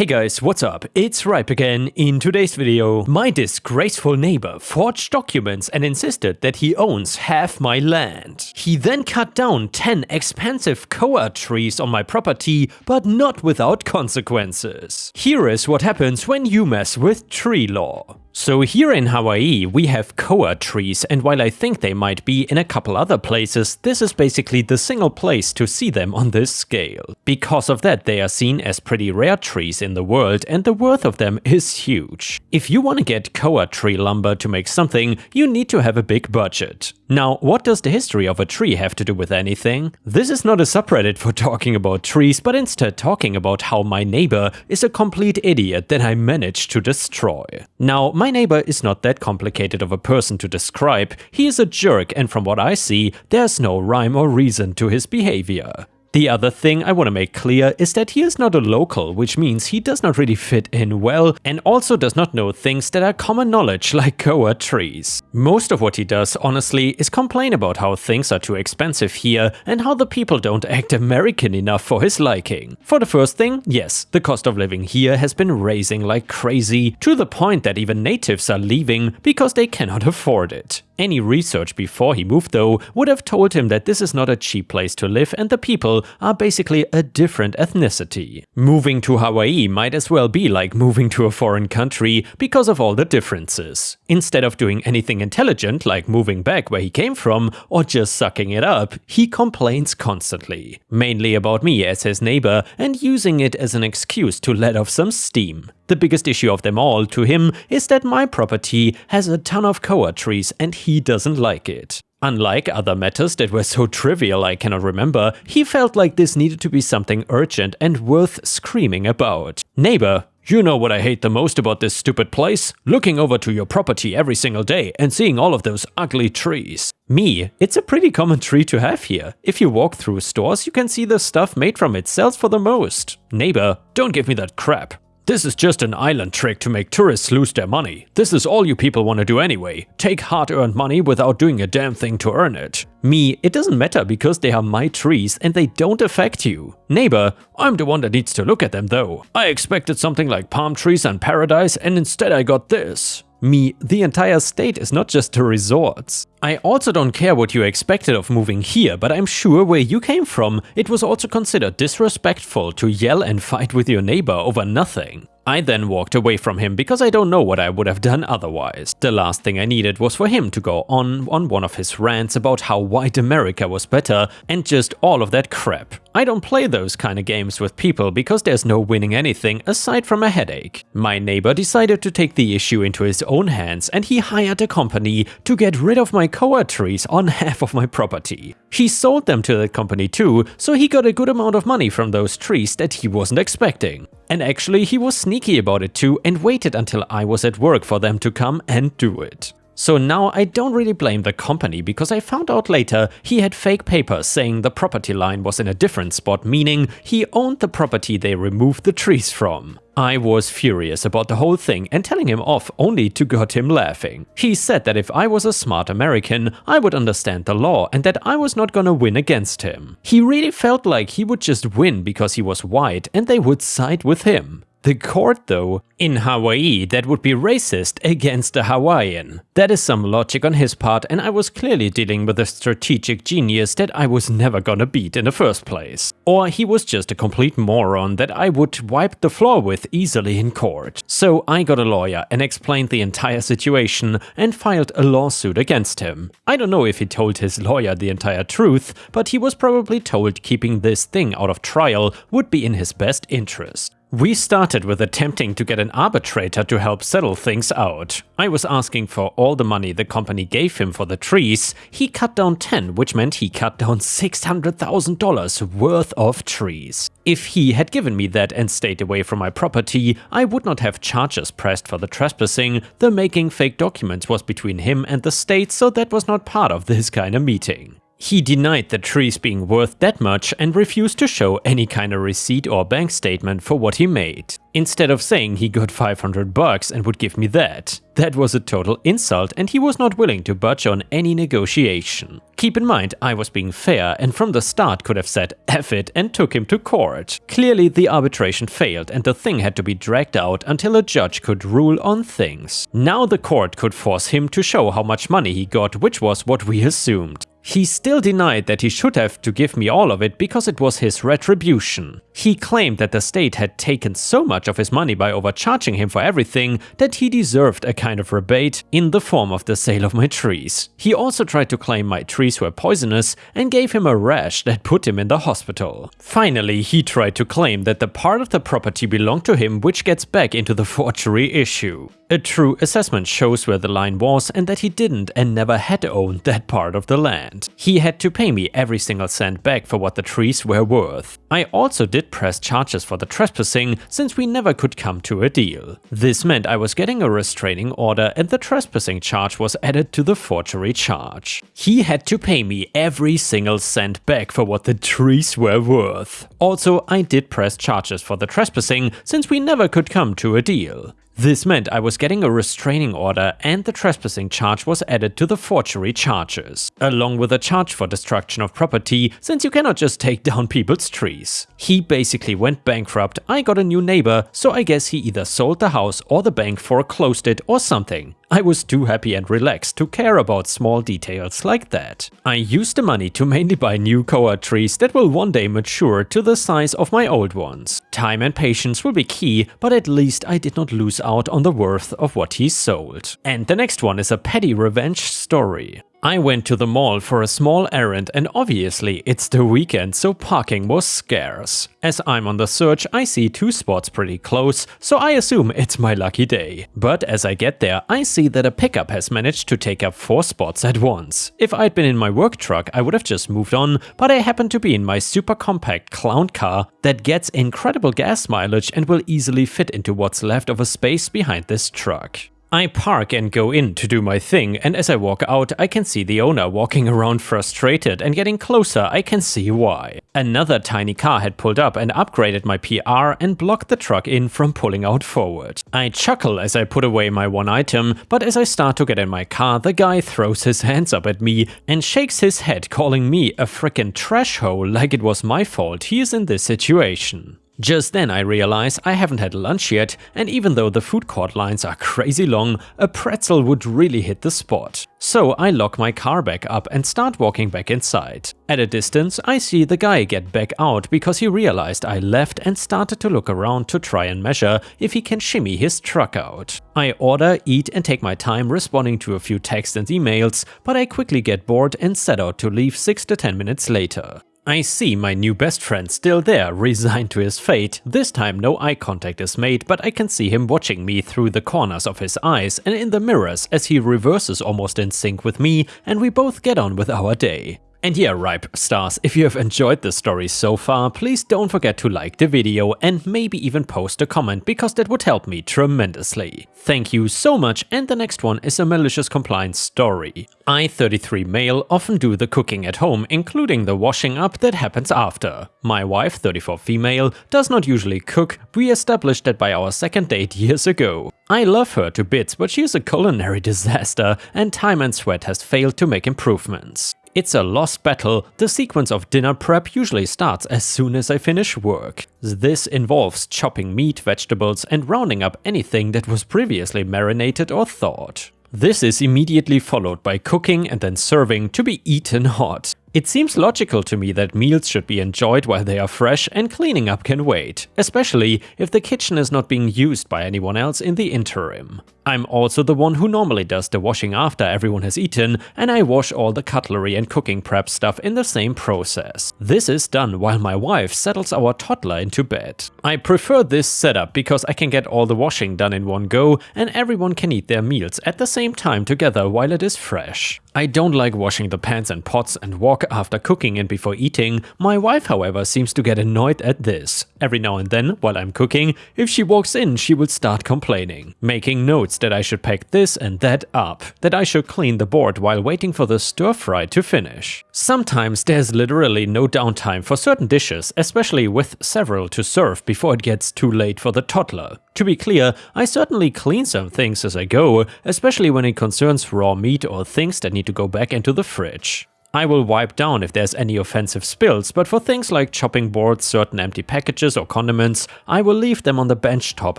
Hey guys, what's up? It's Ripe again. In today's video, my disgraceful neighbor forged documents and insisted that he owns half my land. He then cut down 10 expensive koa trees on my property, but not without consequences. Here is what happens when you mess with tree law. So here in Hawaii, we have koa trees, and while I think they might be in a couple other places, this is basically the single place to see them on this scale. Because of that, they are seen as pretty rare trees in the world, and the worth of them is huge. If you want to get koa tree lumber to make something, you need to have a big budget. Now, what does the history of a tree have to do with anything? This is not a subreddit for talking about trees, but instead talking about how my neighbor is a complete idiot that I managed to destroy. Now, my neighbor is not that complicated of a person to describe. He is a jerk, and from what I see, there's no rhyme or reason to his behavior. The other thing I want to make clear is that he is not a local, which means he does not really fit in well and also does not know things that are common knowledge like koa trees. Most of what he does, honestly, is complain about how things are too expensive here and how the people don't act American enough for his liking. For the first thing, yes, the cost of living here has been rising like crazy, to the point that even natives are leaving because they cannot afford it. Any research before he moved, though, would have told him that this is not a cheap place to live and the people are basically a different ethnicity. Moving to Hawaii might as well be like moving to a foreign country because of all the differences. Instead of doing anything intelligent like moving back where he came from or just sucking it up, he complains constantly. Mainly about me as his neighbor and using it as an excuse to let off some steam. The biggest issue of them all to him is that my property has a ton of koa trees and he doesn't like it. Unlike other matters that were so trivial I cannot remember, he felt like this needed to be something urgent and worth screaming about. Neighbor, you know what I hate the most about this stupid place? Looking over to your property every single day and seeing all of those ugly trees. Me, it's a pretty common tree to have here. If you walk through stores, you can see the stuff made from it sells for the most. Neighbor, don't give me that crap. This is just an island trick to make tourists lose their money. This is all you people want to do anyway. Take hard-earned money without doing a damn thing to earn it. Me, it doesn't matter because they are my trees and they don't affect you. Neighbor, I'm the one that needs to look at them though. I expected something like palm trees and paradise and instead I got this. Me, the entire state is not just the resorts. I also don't care what you expected of moving here, but I'm sure where you came from, it was also considered disrespectful to yell and fight with your neighbor over nothing. I then walked away from him because I don't know what I would have done otherwise. The last thing I needed was for him to go on one of his rants about how white America was better and just all of that crap. I don't play those kind of games with people because there's no winning anything aside from a headache. My neighbor decided to take the issue into his own hands and he hired a company to get rid of my koa trees on half of my property. He sold them to that company too, so he got a good amount of money from those trees that he wasn't expecting. And actually he was sneaky about it too and waited until I was at work for them to come and do it. So now I don't really blame the company because I found out later he had fake papers saying the property line was in a different spot, meaning he owned the property they removed the trees from. I was furious about the whole thing and telling him off only to get him laughing. He said that if I was a smart American, I would understand the law and that I was not gonna win against him. He really felt like he would just win because he was white and they would side with him. The court, though, in Hawaii, that would be racist against a Hawaiian. That is some logic on his part, and I was clearly dealing with a strategic genius that I was never gonna beat in the first place. Or he was just a complete moron that I would wipe the floor with easily in court. So I got a lawyer and explained the entire situation and filed a lawsuit against him. I don't know if he told his lawyer the entire truth, but he was probably told keeping this thing out of trial would be in his best interest. We started with attempting to get an arbitrator to help settle things out. I was asking for all the money the company gave him for the trees. He cut down 10, which meant he cut down $600,000 worth of trees. If he had given me that and stayed away from my property, I would not have charges pressed for the trespassing. The making fake documents was between him and the state, so that was not part of this kind of meeting. He denied the trees being worth that much and refused to show any kind of receipt or bank statement for what he made. Instead of saying he got $500 and would give me that. That was a total insult and he was not willing to budge on any negotiation. Keep in mind, I was being fair and from the start could have said F it and took him to court. Clearly the arbitration failed and the thing had to be dragged out until a judge could rule on things. Now the court could force him to show how much money he got, which was what we assumed. He still denied that he should have to give me all of it because it was his retribution. He claimed that the state had taken so much of his money by overcharging him for everything that he deserved a kind of rebate in the form of the sale of my trees. He also tried to claim my trees were poisonous and gave him a rash that put him in the hospital. Finally, he tried to claim that the part of the property belonged to him, which gets back into the forgery issue. A true assessment shows where the line was and that he didn't and never had owned that part of the land. He had to pay me every single cent back for what the trees were worth. I also did press charges for the trespassing since we never could come to a deal. This meant I was getting a restraining order and the trespassing charge was added to the forgery charge. He had to pay me every single cent back for what the trees were worth. Also, I did press charges for the trespassing since we never could come to a deal. This meant I was getting a restraining order and the trespassing charge was added to the forgery charges, along with a charge for destruction of property since you cannot just take down people's trees. He basically went bankrupt, I got a new neighbor, so I guess he either sold the house or the bank foreclosed it or something. I was too happy and relaxed to care about small details like that. I used the money to mainly buy new Koa trees that will one day mature to the size of my old ones. Time and patience will be key, but at least I did not lose out on the worth of what he sold. And the next one is a petty revenge story. I went to the mall for a small errand and obviously it's the weekend, so parking was scarce. As I'm on the search, I see 2 spots pretty close, so I assume it's my lucky day. But as I get there, I see that a pickup has managed to take up 4 spots at once. If I'd been in my work truck, I would have just moved on, but I happen to be in my super compact clown car that gets incredible gas mileage and will easily fit into what's left of a space behind this truck. I park and go in to do my thing, and as I walk out, I can see the owner walking around frustrated, and getting closer, I can see why. Another tiny car had pulled up and upgraded my PR and blocked the truck in from pulling out forward. I chuckle as I put away my one item, but as I start to get in my car, the guy throws his hands up at me and shakes his head, calling me a frickin' trash hole like it was my fault he is in this situation. Just then I realize I haven't had lunch yet, and even though the food court lines are crazy long, a pretzel would really hit the spot. So I lock my car back up and start walking back inside. At a distance, I see the guy get back out because he realized I left and started to look around to try and measure if he can shimmy his truck out. I order, eat and take my time responding to a few texts and emails, but I quickly get bored and set out to leave 6 to 10 minutes later. I see my new best friend still there, resigned to his fate. This time no eye contact is made, but I can see him watching me through the corners of his eyes and in the mirrors as he reverses almost in sync with me, and we both get on with our day. And yeah, Ripe Stars, if you have enjoyed this story so far, please don't forget to like the video and maybe even post a comment, because that would help me tremendously. Thank you so much, and the next one is a malicious compliance story. I, 33 male, often do the cooking at home, including the washing up that happens after. My wife, 34 female, does not usually cook. We established that by our second date years ago. I love her to bits, but she is a culinary disaster, and time and sweat has failed to make improvements. It's a lost battle. The sequence of dinner prep usually starts as soon as I finish work. This involves chopping meat, vegetables, and rounding up anything that was previously marinated or thawed. This is immediately followed by cooking and then serving to be eaten hot. It seems logical to me that meals should be enjoyed while they are fresh and cleaning up can wait, especially if the kitchen is not being used by anyone else in the interim. I'm also the one who normally does the washing after everyone has eaten, and I wash all the cutlery and cooking prep stuff in the same process. This is done while my wife settles our toddler into bed. I prefer this setup because I can get all the washing done in one go and everyone can eat their meals at the same time together while it is fresh. I don't like washing the pans and pots and wok talk after cooking and before eating. My wife, however, seems to get annoyed at this. Every now and then, while I'm cooking, if she walks in, she will start complaining, making notes that I should pack this and that up, that I should clean the board while waiting for the stir-fry to finish. Sometimes there's literally no downtime for certain dishes, especially with several to serve before it gets too late for the toddler. To be clear, I certainly clean some things as I go, especially when it concerns raw meat or things that need to go back into the fridge. I will wipe down if there's any offensive spills, but for things like chopping boards, certain empty packages or condiments, I will leave them on the bench top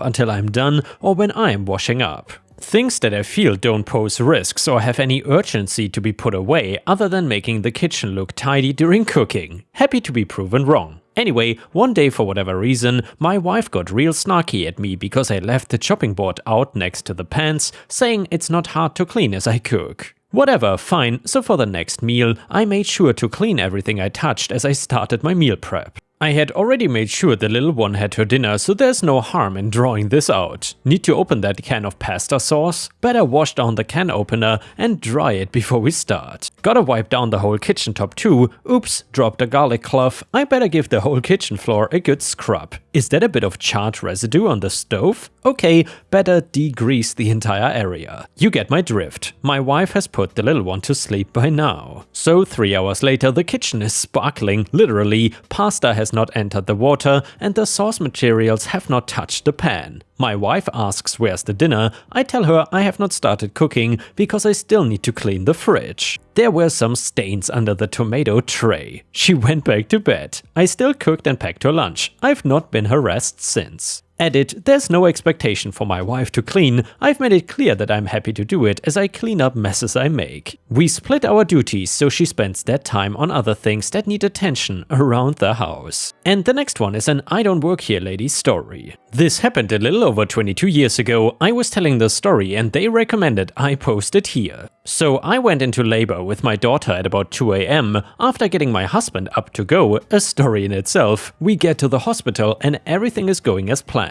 until I'm done or when I'm washing up. Things that I feel don't pose risks or have any urgency to be put away other than making the kitchen look tidy during cooking. Happy to be proven wrong. Anyway, one day for whatever reason, my wife got real snarky at me because I left the chopping board out next to the pans, saying it's not hard to clean as I cook. Whatever, fine, so for the next meal, I made sure to clean everything I touched as I started my meal prep. I had already made sure the little one had her dinner, so there's no harm in drawing this out. Need to open that can of pasta sauce? Better wash down the can opener and dry it before we start. Gotta wipe down the whole kitchen top too. Oops, dropped a garlic clove. I better give the whole kitchen floor a good scrub. Is that a bit of charred residue on the stove? Okay, better degrease the entire area. You get my drift. My wife has put the little one to sleep by now. So 3 hours later, the kitchen is sparkling, literally. Pasta has not entered the water and the sauce materials have not touched the pan. My wife asks where's the dinner. I tell her I have not started cooking because I still need to clean the fridge. There were some stains under the tomato tray. She went back to bed. I still cooked and packed her lunch. I've not been harassed since. Edit, there's no expectation for my wife to clean. I've made it clear that I'm happy to do it as I clean up messes I make. We split our duties so she spends that time on other things that need attention around the house. And the next one is an I don't work here lady story. This happened a little over 22 years ago. I was telling the story and they recommended I post it here. So I went into labor with my daughter at about 2 AM. After getting my husband up to go, a story in itself, we get to the hospital and everything is going as planned.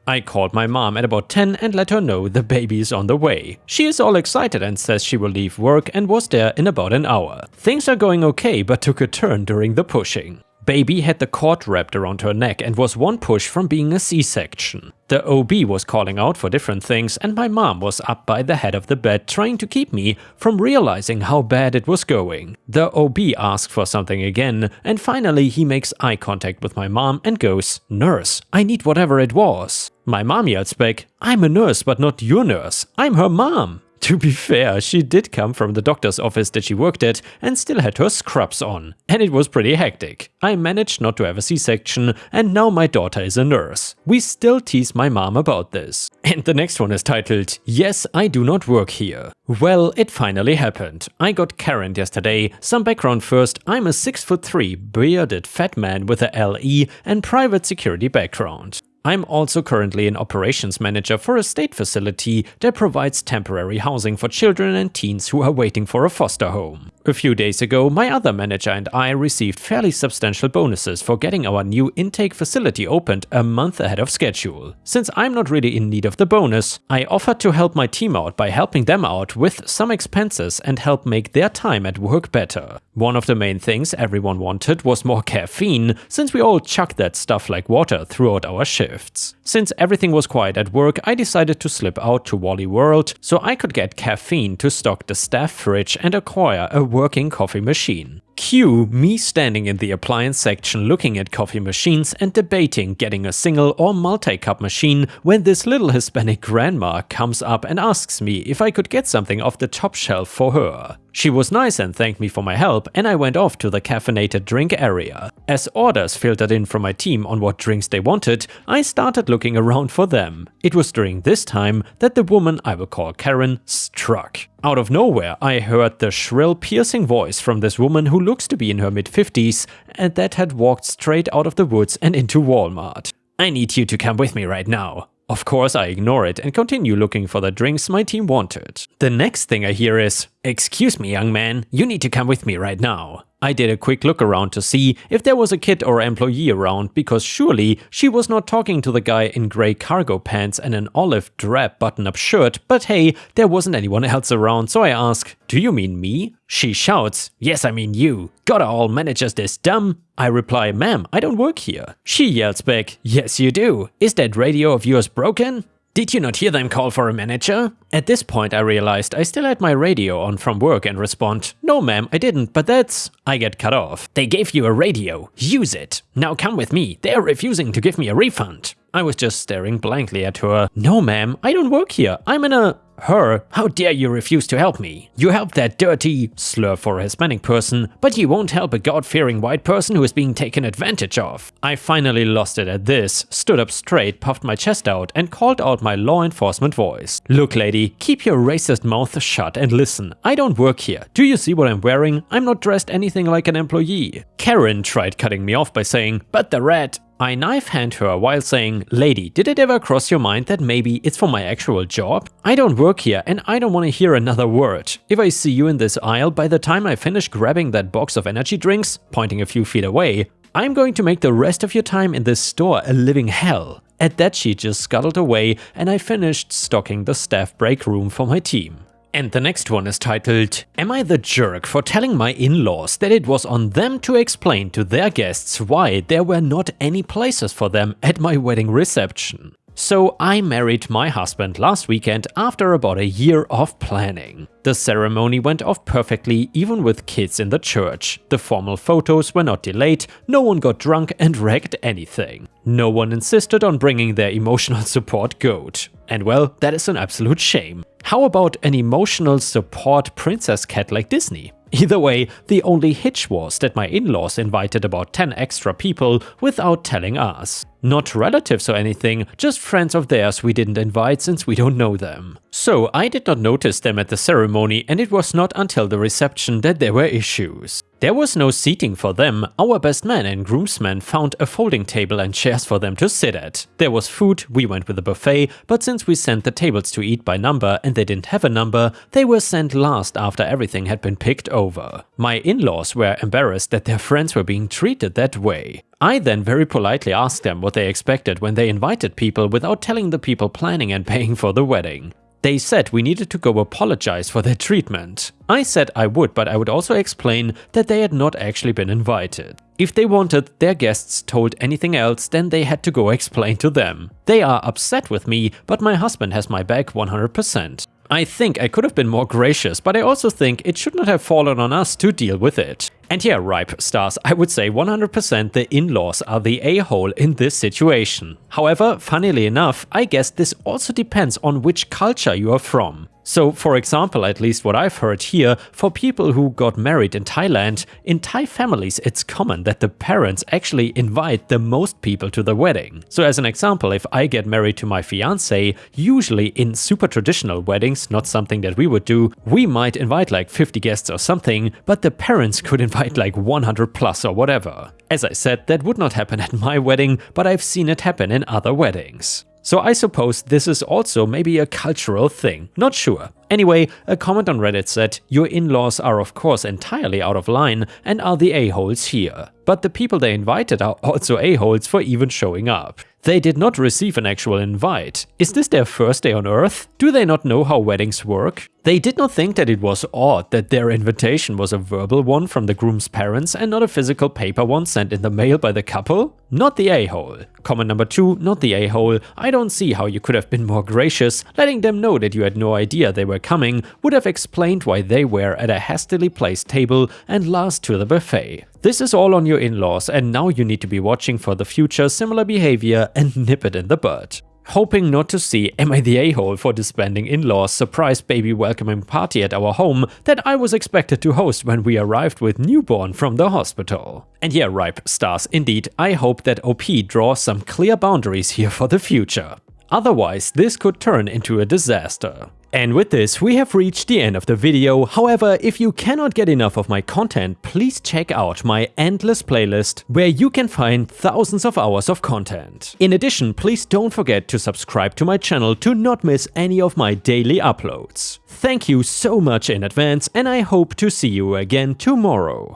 I called my mom at about 10 and let her know the baby is on the way. She is all excited and says she will leave work and was there in about an hour. Things are going okay but took a turn during the pushing. Baby had the cord wrapped around her neck and was one push from being a C-section. The OB was calling out for different things and my mom was up by the head of the bed trying to keep me from realizing how bad it was going. The OB asked for something again and finally he makes eye contact with my mom and goes, "Nurse, I need whatever it was." My mom yells back, "I'm a nurse but not your nurse, I'm her mom." To be fair, she did come from the doctor's office that she worked at and still had her scrubs on. And it was pretty hectic. I managed not to have a C-section and now my daughter is a nurse. We still tease my mom about this. And the next one is titled, Yes, I do not work here. Well, it finally happened. I got Karen yesterday. Some background first, I'm a 6'3" bearded fat man with a LE and private security background. I'm also currently an operations manager for a state facility that provides temporary housing for children and teens who are waiting for a foster home. A few days ago, my other manager and I received fairly substantial bonuses for getting our new intake facility opened a month ahead of schedule. Since I'm not really in need of the bonus, I offered to help my team out by helping them out with some expenses and help make their time at work better. One of the main things everyone wanted was more caffeine, since we all chuck that stuff like water throughout our shifts. Since everything was quiet at work, I decided to slip out to Wally World so I could get caffeine to stock the staff fridge and acquire a working coffee machine. Cue me standing in the appliance section looking at coffee machines and debating getting a single or multi-cup machine when this little Hispanic grandma comes up and asks me if I could get something off the top shelf for her. She was nice and thanked me for my help and I went off to the caffeinated drink area. As orders filtered in from my team on what drinks they wanted, I started looking around for them. It was during this time that the woman I will call Karen struck. Out of nowhere, I heard the shrill, piercing voice from this woman who looks to be in her mid-50s and that had walked straight out of the woods and into Walmart. "I need you to come with me right now." Of course, I ignore it and continue looking for the drinks my team wanted. The next thing I hear is, "Excuse me, young man, you need to come with me right now." I did a quick look around to see if there was a kid or employee around, because surely she was not talking to the guy in grey cargo pants and an olive drab button-up shirt, but hey, there wasn't anyone else around, so I ask, "Do you mean me?" She shouts, "Yes, I mean you. Gotta all managers this dumb?" I reply, "Ma'am, I don't work here." She yells back, "Yes, you do. Is that radio of yours broken? Did you not hear them call for a manager?" At this point I realized I still had my radio on from work and respond, "No ma'am, I didn't, but that's..." I get cut off. "They gave you a radio. Use it. Now come with me. They are refusing to give me a refund." I was just staring blankly at her. "No ma'am, I don't work here. I'm in a..." Her, "How dare you refuse to help me? You help that dirty," slur for a Hispanic person, "but you won't help a God-fearing white person who is being taken advantage of." I finally lost it at this, stood up straight, puffed my chest out and called out my law enforcement voice. "Look lady, keep your racist mouth shut and listen. I don't work here. Do you see what I'm wearing? I'm not dressed anything like an employee." Karen tried cutting me off by saying, "But the red..." I knife hand her while saying, "Lady, did it ever cross your mind that maybe it's for my actual job? I don't work here and I don't want to hear another word. If I see you in this aisle by the time I finish grabbing that box of energy drinks," pointing a few feet away, "I'm going to make the rest of your time in this store a living hell." At that she just scuttled away and I finished stocking the staff break room for my team. And the next one is titled, "Am I the jerk for telling my in-laws that it was on them to explain to their guests why there were not any places for them at my wedding reception?" So I married my husband last weekend after about a year of planning. The ceremony went off perfectly, even with kids in the church. The formal photos were not delayed, no one got drunk and wrecked anything. No one insisted on bringing their emotional support goat. And well, that is an absolute shame. How about an emotional support princess cat like Disney? Either way, the only hitch was that my in-laws invited about 10 extra people without telling us. Not relatives or anything, just friends of theirs we didn't invite since we don't know them. So I did not notice them at the ceremony, and it was not until the reception that there were issues. There was no seating for them. Our best man and groomsmen found a folding table and chairs for them to sit at. There was food, we went with a buffet, but since we sent the tables to eat by number and they didn't have a number, they were sent last after everything had been picked over. My in-laws were embarrassed that their friends were being treated that way. I then very politely asked them what they expected when they invited people without telling the people planning and paying for the wedding. They said we needed to go apologize for their treatment. I said I would, but I would also explain that they had not actually been invited. If they wanted their guests told anything else, then they had to go explain to them. They are upset with me, but my husband has my back 100%. I think I could have been more gracious, but I also think it should not have fallen on us to deal with it. And yeah, ripe stars, I would say 100% the in-laws are the a-hole in this situation. However, funnily enough, I guess this also depends on which culture you are from. So, for example, at least what I've heard here, for people who got married in Thailand, in Thai families it's common that the parents actually invite the most people to the wedding. So as an example, if I get married to my fiancé, usually in super traditional weddings, not something that we would do, we might invite like 50 guests or something, but the parents could invite like 100 plus or whatever. As I said, that would not happen at my wedding, but I've seen it happen in other weddings. So I suppose this is also maybe a cultural thing, not sure. Anyway, a comment on Reddit said, "Your in-laws are of course entirely out of line and are the a-holes here. But the people they invited are also a-holes for even showing up. They did not receive an actual invite. Is this their first day on Earth? Do they not know how weddings work? They did not think that it was odd that their invitation was a verbal one from the groom's parents and not a physical paper one sent in the mail by the couple? Not the a-hole." Comment number 2, not the a-hole. "I don't see how you could have been more gracious. Letting them know that you had no idea they were coming would have explained why they were at a hastily placed table and last to the buffet. This is all on your in-laws, and now you need to be watching for the future similar behavior and nip it in the bud." Hoping not to see Am I the a-hole for disbanding in-laws surprise baby welcoming party at our home that I was expected to host when we arrived with newborn from the hospital. And yeah, ripe stars indeed, I hope that OP draws some clear boundaries here for the future. Otherwise, this could turn into a disaster. And with this, we have reached the end of the video. However, if you cannot get enough of my content, please check out my endless playlist, where you can find thousands of hours of content. In addition, please don't forget to subscribe to my channel to not miss any of my daily uploads. Thank you so much in advance, and I hope to see you again tomorrow.